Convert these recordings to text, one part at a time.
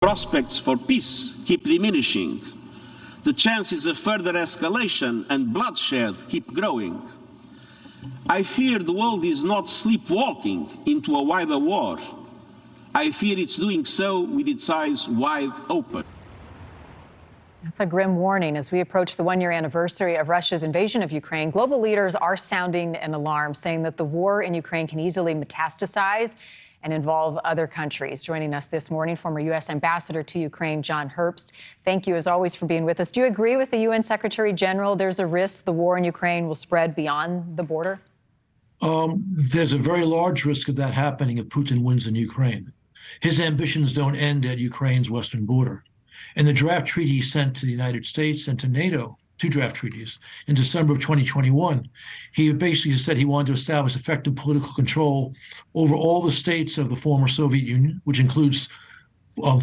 Prospects for peace keep diminishing. The chances of further escalation and bloodshed keep growing. I fear the world is not sleepwalking into a wider war. I fear it's doing so with its eyes wide open. That's a grim warning as we approach the one-year anniversary of Russia's invasion of Ukraine. Global leaders are sounding an alarm, saying that the war in Ukraine can easily metastasize and involve other countries. Joining us this morning, former U.S. Ambassador to Ukraine, John Herbst. Thank you, as always, for being with us. Do you agree with the UN Secretary General there's a risk the war in Ukraine will spread beyond the border? There's a very large risk of that happening if Putin wins in Ukraine. His ambitions don't end at Ukraine's western border. And the draft treaty he sent to the United States and to NATO, 2 draft treaties, in December of 2021, he basically said he wanted to establish effective political control over all the states of the former Soviet Union, which includes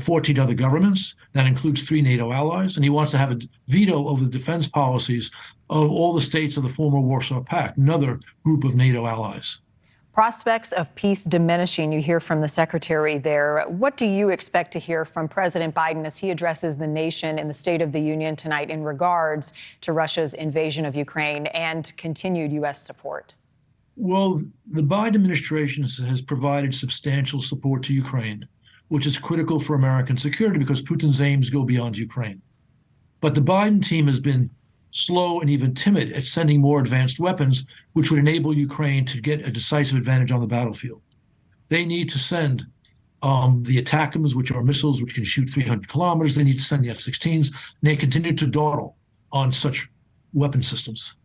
14 other governments. That includes 3 NATO allies. And he wants to have a veto over the defense policies of all the states of the former Warsaw Pact, another group of NATO allies. Prospects of peace diminishing, you hear from the secretary there. What do you expect to hear from President Biden as he addresses the nation in the State of the Union tonight in regards to Russia's invasion of Ukraine and continued U.S. support? Well, the Biden administration has provided substantial support to Ukraine, which is critical for American security because Putin's aims go beyond Ukraine. But the Biden team has been slow and even timid at sending more advanced weapons, which would enable Ukraine to get a decisive advantage on the battlefield. They need to send the ATACMS, which are missiles which can shoot 300 kilometers. They need to send the F-16s, and they continue to dawdle on such weapon systems.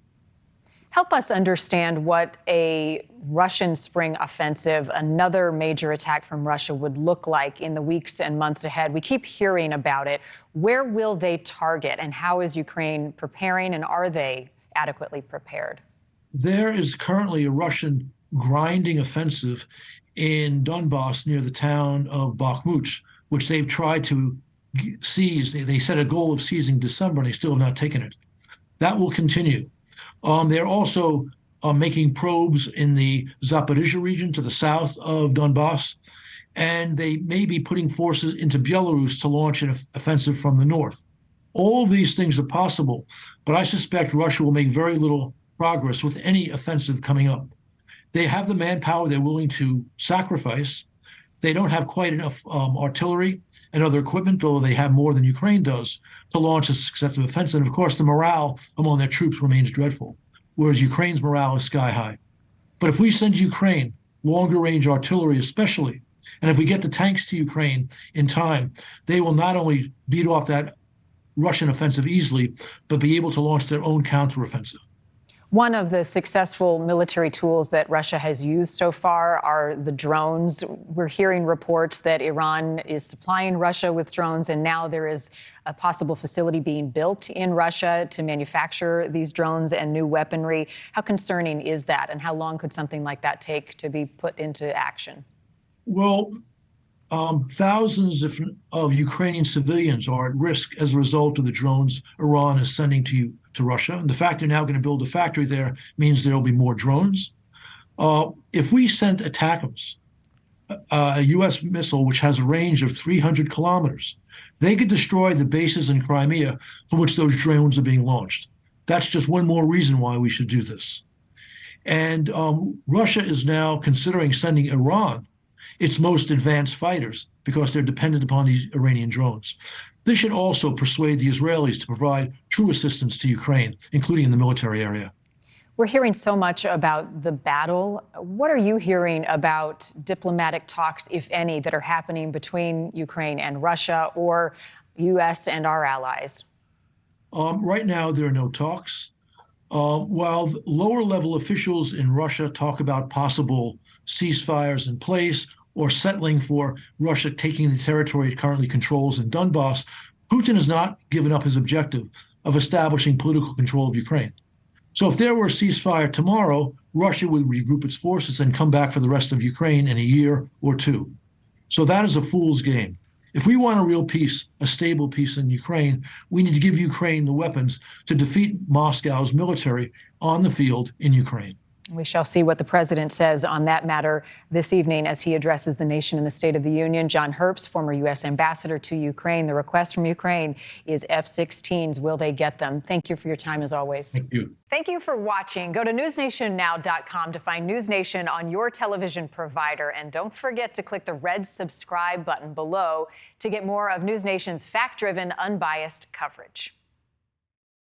Help us understand what a Russian spring offensive, another major attack from Russia, would look like in the weeks and months ahead. We keep hearing about it. Where will they target, and how is Ukraine preparing, and are they adequately prepared? There is currently a Russian grinding offensive in Donbass near the town of Bakhmut, which they've tried to seize. They set a goal of seizing December, and they still have not taken it. That will continue. They're also making probes in the Zaporizhia region to the south of Donbass, and they may be putting forces into Belarus to launch an offensive from the north. All these things are possible, but I suspect Russia will make very little progress with any offensive coming up. They have the manpower they're willing to sacrifice. They don't have quite enough artillery and other equipment, although they have more than Ukraine does, to launch a successive offensive. And of course, the morale among their troops remains dreadful, whereas Ukraine's morale is sky high. But if we send Ukraine longer range artillery especially, and if we get the tanks to Ukraine in time, they will not only beat off that Russian offensive easily, but be able to launch their own counteroffensive. One of the successful military tools that Russia has used so far are the drones. We're hearing reports that Iran is supplying Russia with drones, and now there is a possible facility being built in Russia to manufacture these drones and new weaponry. How concerning is that, and how long could something like that take to be put into action? Well, thousands of Ukrainian civilians are at risk as a result of the drones Iran is sending to Russia. And the fact they're now going to build a factory there means there will be more drones. If we sent ATACMS, a U.S. missile which has a range of 300 kilometers, they could destroy the bases in Crimea from which those drones are being launched. That's just one more reason why we should do this. And Russia is now considering sending Iran its most advanced fighters because they're dependent upon these Iranian drones. This should also persuade the Israelis to provide true assistance to Ukraine, including in the military area. We're hearing so much about the battle. What are you hearing about diplomatic talks, if any, that are happening between Ukraine and Russia or U.S. and our allies? Right now, there are no talks. While lower-level officials in Russia talk about possible ceasefires in place or settling for Russia taking the territory it currently controls in Donbass, Putin has not given up his objective of establishing political control of Ukraine. So if there were a ceasefire tomorrow, Russia would regroup its forces and come back for the rest of Ukraine in a year or 2. So that is a fool's game. If we want a real peace, a stable peace in Ukraine, we need to give Ukraine the weapons to defeat Moscow's military on the field in Ukraine. We shall see what the president says on that matter this evening as he addresses the nation in the State of the Union. John Herbst, former U.S. ambassador to Ukraine. The request from Ukraine is F-16s. Will they get them? Thank you for your time, as always. Thank you. Thank you for watching. Go to newsnationnow.com to find NewsNation on your television provider. And don't forget to click the red subscribe button below to get more of NewsNation's fact-driven, unbiased coverage.